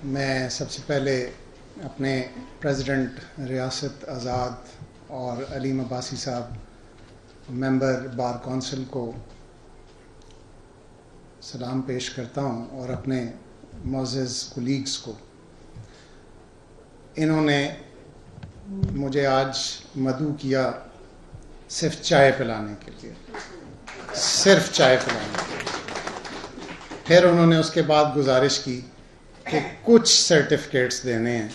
میں سب سے پہلے اپنے پریزیڈنٹ ریاست آزاد اور علیم عباسی صاحب ممبر بار کونسل کو سلام پیش کرتا ہوں اور اپنے معزز کولیگز کو. انہوں نے مجھے آج مدعو کیا صرف چائے پلانے کے لیے، صرف چائے پلانے کے لیے. پھر انہوں نے اس کے بعد گزارش کی کہ کچھ سرٹیفکیٹس دینے ہیں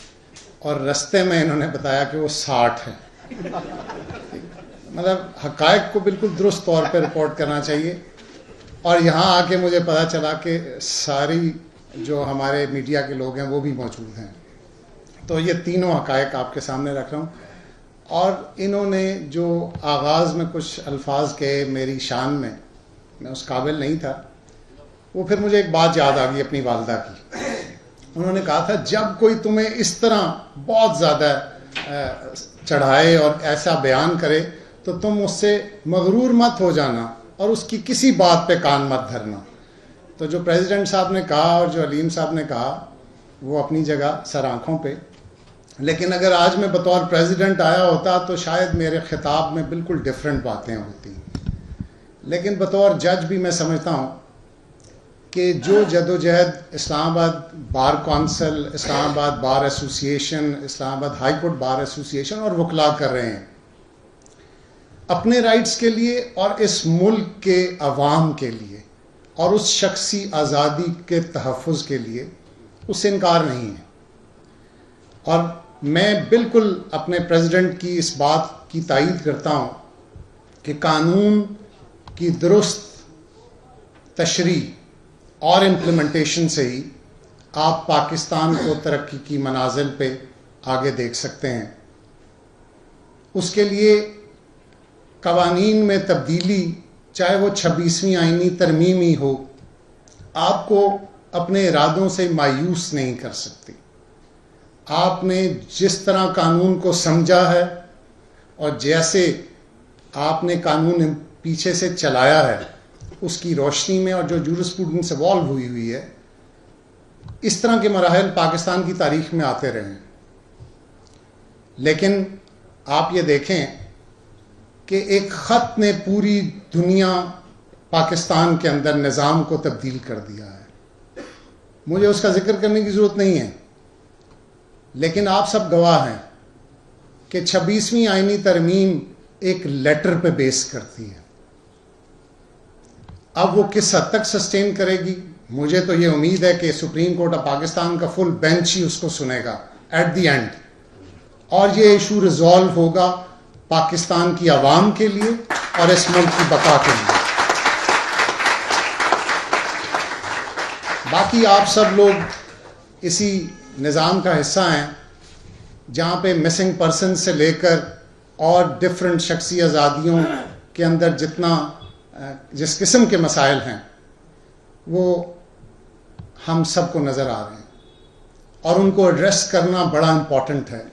اور رستے میں انہوں نے بتایا کہ وہ 60 ہیں. مطلب حقائق کو بالکل درست طور پہ رپورٹ کرنا چاہیے. اور یہاں آ کے مجھے پتہ چلا کہ ساری جو ہمارے میڈیا کے لوگ ہیں وہ بھی موجود ہیں. تو یہ تینوں حقائق آپ کے سامنے رکھ رہا ہوں. اور انہوں نے جو آغاز میں کچھ الفاظ کہے میری شان میں اس قابل نہیں تھا، وہ پھر مجھے ایک بات یاد آ گئی اپنی والدہ کی. انہوں نے کہا تھا جب کوئی تمہیں اس طرح بہت زیادہ چڑھائے اور ایسا بیان کرے تو تم اس سے مغرور مت ہو جانا اور اس کی کسی بات پہ کان مت دھرنا. تو جو پریزیڈنٹ صاحب نے کہا اور جو علیم صاحب نے کہا وہ اپنی جگہ سر آنکھوں پہ، لیکن اگر آج میں بطور پریزیڈنٹ آیا ہوتا تو شاید میرے خطاب میں بالکل ڈیفرنٹ باتیں ہوتی. لیکن بطور جج بھی میں سمجھتا ہوں کہ جو جدوجہد اسلام آباد بار کونسل، اسلام آباد بار ایسوسیشن، اسلام آباد ہائی کورٹ بار ایسوسیشن اور وکلاء کر رہے ہیں اپنے رائٹس کے لیے اور اس ملک کے عوام کے لیے اور اس شخصی آزادی کے تحفظ کے لیے، اس سے انکار نہیں ہے. اور میں بالکل اپنے پریزیڈنٹ کی اس بات کی تائید کرتا ہوں کہ قانون کی درست تشریح اور امپلیمنٹیشن سے ہی آپ پاکستان کو ترقی کی منازل پہ آگے دیکھ سکتے ہیں. اس کے لیے قوانین میں تبدیلی، چاہے وہ 26ویں آئینی ترمیم ہی ہو، آپ کو اپنے ارادوں سے مایوس نہیں کر سکتی. آپ نے جس طرح قانون کو سمجھا ہے اور جیسے آپ نے قانون پیچھے سے چلایا ہے، اس کی روشنی میں اور جو جورسپروڈنس ایوالو ہوئی ہے، اس طرح کے مراحل پاکستان کی تاریخ میں آتے رہے ہیں. لیکن آپ یہ دیکھیں کہ ایک خط نے پوری دنیا پاکستان کے اندر نظام کو تبدیل کر دیا ہے. مجھے اس کا ذکر کرنے کی ضرورت نہیں ہے، لیکن آپ سب گواہ ہیں کہ 26ویں آئینی ترمیم ایک لیٹر پہ بیس کرتی ہے. اب وہ کس حد تک سسٹین کرے گی؟ مجھے تو یہ امید ہے کہ سپریم کورٹ آف پاکستان کا فل بینچ ہی اس کو سنے گا ایٹ دی اینڈ، اور یہ ایشو ریزالو ہوگا پاکستان کی عوام کے لیے اور اس ملک کی بقا کے لیے. باقی آپ سب لوگ اسی نظام کا حصہ ہیں جہاں پہ مسنگ پرسن سے لے کر اور ڈفرینٹ شخصی آزادیوں کے اندر جس قسم کے مسائل ہیں وہ ہم سب کو نظر آ رہے ہیں اور ان کو ایڈریس کرنا بڑا امپورٹنٹ ہے.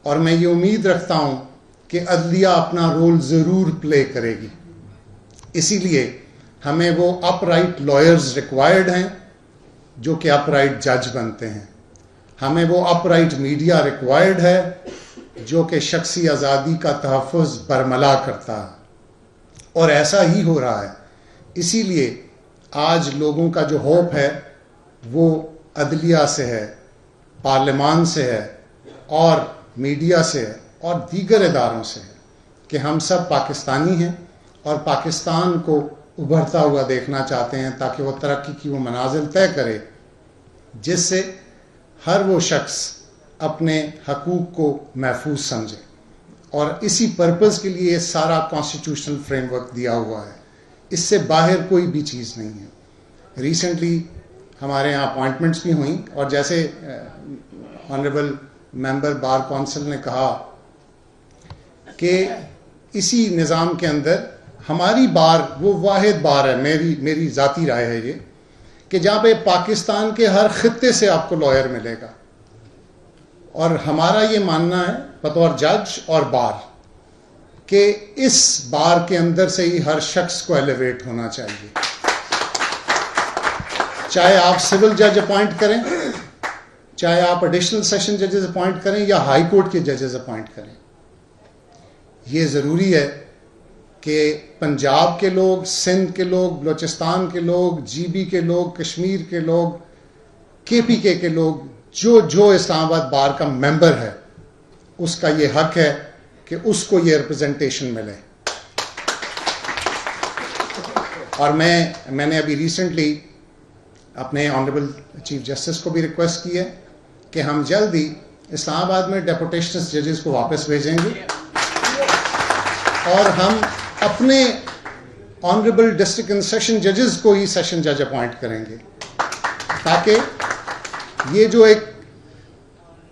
اور میں یہ امید رکھتا ہوں کہ عدلیہ اپنا رول ضرور پلے کرے گی. اسی لیے ہمیں وہ اپ رائٹ لائرز ریکوائرڈ ہیں جو کہ اپ رائٹ جج بنتے ہیں. ہمیں وہ اپ رائٹ میڈیا ریکوائرڈ ہے جو کہ شخصی آزادی کا تحفظ برملا کرتا ہے، اور ایسا ہی ہو رہا ہے. اسی لیے آج لوگوں کا جو ہوپ ہے وہ عدلیہ سے ہے، پارلیمان سے ہے اور میڈیا سے ہے اور دیگر اداروں سے ہے کہ ہم سب پاکستانی ہیں اور پاکستان کو ابھرتا ہوا دیکھنا چاہتے ہیں تاکہ وہ ترقی کی وہ منازل طے کرے جس سے ہر وہ شخص اپنے حقوق کو محفوظ سمجھے. اور اسی پرپز کے لیے سارا کانسٹیٹیوشنل فریم ورک دیا ہوا ہے. اس سے باہر کوئی بھی چیز نہیں ہے. ریسنٹلی ہمارے یہاں اپوائنٹمنٹس بھی ہوئیں اور جیسے آنریبل ممبر بار کونسل نے کہا کہ اسی نظام کے اندر ہماری بار وہ واحد بار ہے، میری ذاتی رائے ہے یہ، کہ جہاں پہ پاکستان کے ہر خطے سے آپ کو لائر ملے گا. اور ہمارا یہ ماننا ہے بطور جج اور بار کہ اس بار کے اندر سے ہی ہر شخص کو ایلیویٹ ہونا چاہیے. چاہے آپ سول جج اپوائنٹ کریں، چاہے آپ ایڈیشنل سیشن ججز اپوائنٹ کریں یا ہائی کورٹ کے ججز اپوائنٹ کریں. یہ ضروری ہے کہ پنجاب کے لوگ، سندھ کے لوگ، بلوچستان کے لوگ، جی بی کے لوگ، کشمیر کے لوگ، کے پی کے لوگ، جو اسلام آباد بار کا ممبر ہے، اس کا یہ حق ہے کہ اس کو یہ ریپرزنٹیشن ملے. اور میں نے ابھی ریسنٹلی اپنے آنریبل چیف جسٹس کو بھی ریکویسٹ کی ہے کہ ہم جلد ہی اسلام آباد میں ڈیپوٹیشنس ججز کو واپس بھیجیں گے اور ہم اپنے آنریبل ڈسٹرکٹ اینڈ سیشن ججز کو ہی سیشن جج اپوائنٹ کریں گے، تاکہ یہ جو ایک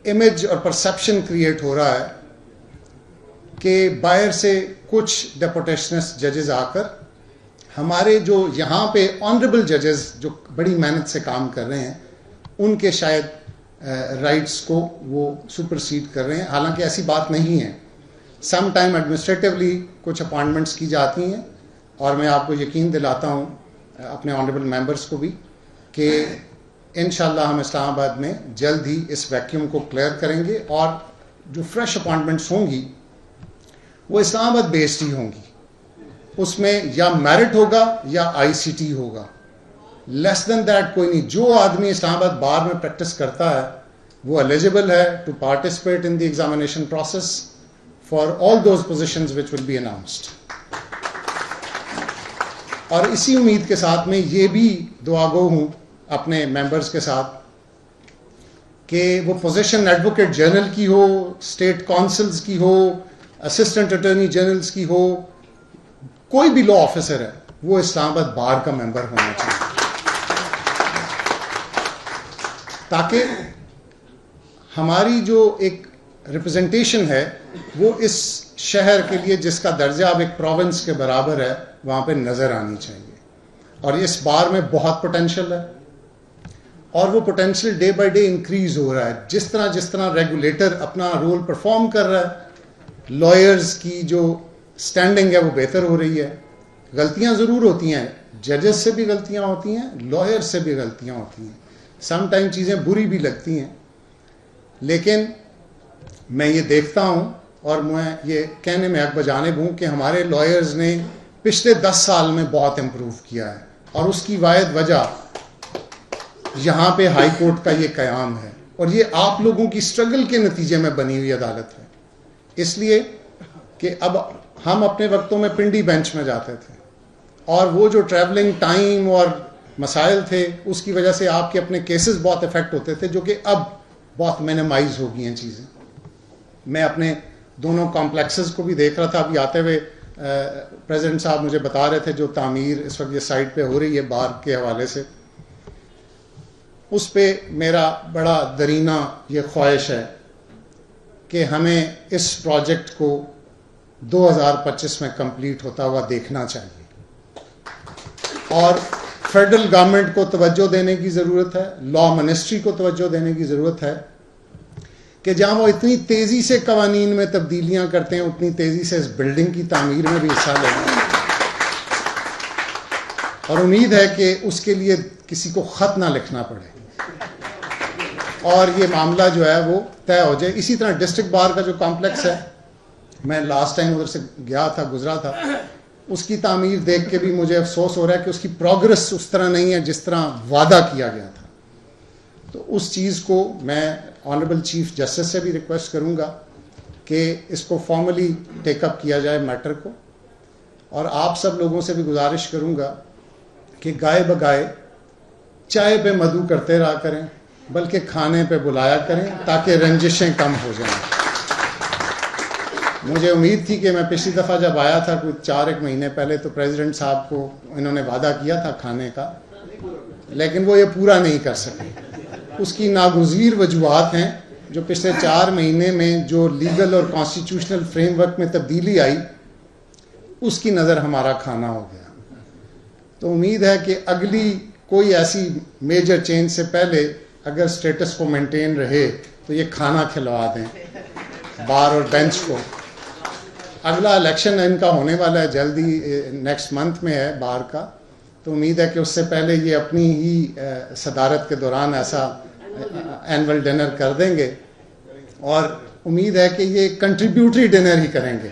امیج اور پرسپشن کریٹ ہو رہا ہے کہ باہر سے کچھ ڈیپوٹیشنس ججز آ کر ہمارے جو یہاں پہ آنریبل ججز جو بڑی محنت سے کام کر رہے ہیں ان کے شاید رائٹس کو وہ سپرسیڈ کر رہے ہیں، حالانکہ ایسی بات نہیں ہے. سم ٹائم ایڈمنسٹریٹولی کچھ اپوائنٹمنٹس کی جاتی ہیں، اور میں آپ کو یقین دلاتا ہوں اپنے آنریبل ممبرس کو بھی کہ انشاءاللہ ہم اسلام آباد میں جلد ہی اس ویکیوم کو کلیئر کریں گے، اور جو فریش اپوائنٹمنٹس ہوں گی وہ اسلام آباد بیسڈ ہی ہوں گی. اس میں یا میرٹ ہوگا یا آئی سی ٹی ہوگا، لیس دین دیٹ کوئی نہیں. جو آدمی اسلام آباد بار میں پریکٹس کرتا ہے وہ ایلیجیبل ہے to participate in the examination process for all those positions which will be announced. اور اسی امید کے ساتھ میں یہ بھی دعا گو ہوں اپنے ممبرز کے ساتھ کہ وہ پوزیشن ایڈوکیٹ جنرل کی ہو، اسٹیٹ کونسلز کی ہو، اسسٹنٹ اٹارنی جنرلز کی ہو، کوئی بھی لا آفیسر ہے وہ اسلام آباد بار کا ممبر ہونا چاہیے، تاکہ ہماری جو ایک ریپرزنٹیشن ہے وہ اس شہر کے لیے جس کا درجہ اب ایک پروونس کے برابر ہے وہاں پہ نظر آنی چاہیے. اور اس بار میں بہت پوٹینشیل ہے، اور وہ potential day by day increase ہو رہا ہے. جس طرح ریگولیٹر اپنا رول پرفارم کر رہا ہے، لائرز کی جو سٹینڈنگ ہے وہ بہتر ہو رہی ہے. غلطیاں ضرور ہوتی ہیں، ججز سے بھی غلطیاں ہوتی ہیں، لائر سے بھی غلطیاں ہوتی ہیں، سم ٹائم چیزیں بری بھی لگتی ہیں، لیکن میں یہ دیکھتا ہوں اور میں یہ کہنے میں حق بجانب ہوں کہ ہمارے لائرز نے پچھلے 10 سال میں بہت امپروو کیا ہے، اور اس کی واحد وجہ یہاں پہ ہائی کورٹ کا یہ قیام ہے، اور یہ آپ لوگوں کی سٹرگل کے نتیجے میں بنی ہوئی عدالت ہے. اس لیے کہ اب ہم اپنے وقتوں میں پنڈی بینچ میں جاتے تھے، اور وہ جو ٹریولنگ ٹائم اور مسائل تھے اس کی وجہ سے آپ کے اپنے کیسز بہت افیکٹ ہوتے تھے، جو کہ اب بہت مینیمائز ہو گئی ہیں چیزیں. میں اپنے دونوں کمپلیکسز کو بھی دیکھ رہا تھا، ابھی آتے ہوئے پریزیڈنٹ صاحب مجھے بتا رہے تھے جو تعمیر اس وقت یہ سائٹ پہ ہو رہی ہے بار کے حوالے سے، اس پہ میرا بڑا درینہ یہ خواہش ہے کہ ہمیں اس پروجیکٹ کو 2025 میں کمپلیٹ ہوتا ہوا دیکھنا چاہیے. اور فیڈرل گورنمنٹ کو توجہ دینے کی ضرورت ہے، لا منسٹری کو توجہ دینے کی ضرورت ہے کہ جہاں وہ اتنی تیزی سے قوانین میں تبدیلیاں کرتے ہیں اتنی تیزی سے اس بلڈنگ کی تعمیر میں بھی حصہ لیں. اور امید ہے کہ اس کے لیے کسی کو خط نہ لکھنا پڑے اور یہ معاملہ جو ہے وہ طے ہو جائے. اسی طرح ڈسٹرکٹ بار کا جو کمپلیکس ہے، میں لاسٹ ٹائم ادھر سے گزرا تھا، اس کی تعمیر دیکھ کے بھی مجھے افسوس ہو رہا ہے کہ اس کی پروگرس اس طرح نہیں ہے جس طرح وعدہ کیا گیا تھا. تو اس چیز کو میں آنریبل چیف جسٹس سے بھی ریکویسٹ کروں گا کہ اس کو فارملی ٹیک اپ کیا جائے میٹر کو. اور آپ سب لوگوں سے بھی گزارش کروں گا کہ گائے بگائے چائے پہ مدعو کرتے رہا کریں، بلکہ کھانے پہ بلایا کریں تاکہ رنجشیں کم ہو جائیں. مجھے امید تھی کہ میں پچھلی دفعہ جب آیا تھا کوئی 4 مہینے پہلے تو پریزیڈنٹ صاحب کو انہوں نے وعدہ کیا تھا کھانے کا، لیکن وہ یہ پورا نہیں کر سکے. اس کی ناگزیر وجوہات ہیں جو پچھلے 4 مہینے میں جو لیگل اور کانسٹیٹیوشنل فریم ورک میں تبدیلی آئی اس کی نظر ہمارا کھانا ہو گیا. تو امید ہے کہ اگلی کوئی ایسی میجر چینج سے پہلے اگر سٹیٹس کو مینٹین رہے تو یہ کھانا کھلوا دیں بار اور بینچ کو. اگلا الیکشن ان کا ہونے والا ہے جلدی، نیکسٹ منتھ میں ہے بار کا، تو امید ہے کہ اس سے پہلے یہ اپنی ہی صدارت کے دوران ایسا اینول ڈنر کر دیں گے، اور امید ہے کہ یہ کنٹریبیوٹری ڈنر ہی کریں گے،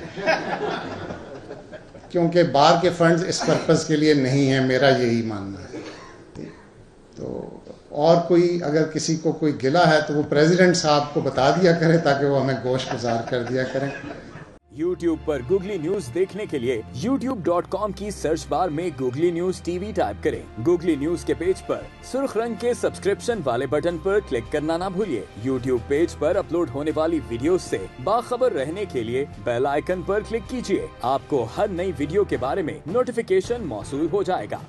کیونکہ بار کے فنڈز اس پرپز کے لیے نہیں ہیں، میرا یہی ماننا ہے۔ تو اور کوئی اگر کسی کو کوئی گلہ ہے تو وہ پریزیڈنٹ صاحب کو بتا دیا کرے تاکہ وہ ہمیں گوشت گزار کر دیا کریں۔ YouTube پر گوگلی نیوز دیکھنے کے لیے youtube.com کی سرچ بار میں googly news T V type کریں۔ گوگلی نیوز کے پیج پر سرخ رنگ کے سبسکرپشن والے بٹن پر کلک کرنا نہ بھولیے۔ YouTube پیج پر اپلوڈ ہونے والی ویڈیوز سے باخبر رہنے کے لیے بیل آئیکن پر کلک کیجیے۔ آپ کو ہر نئی ویڈیو کے بارے میں نوٹیفیکیشن موصول ہو جائے گا۔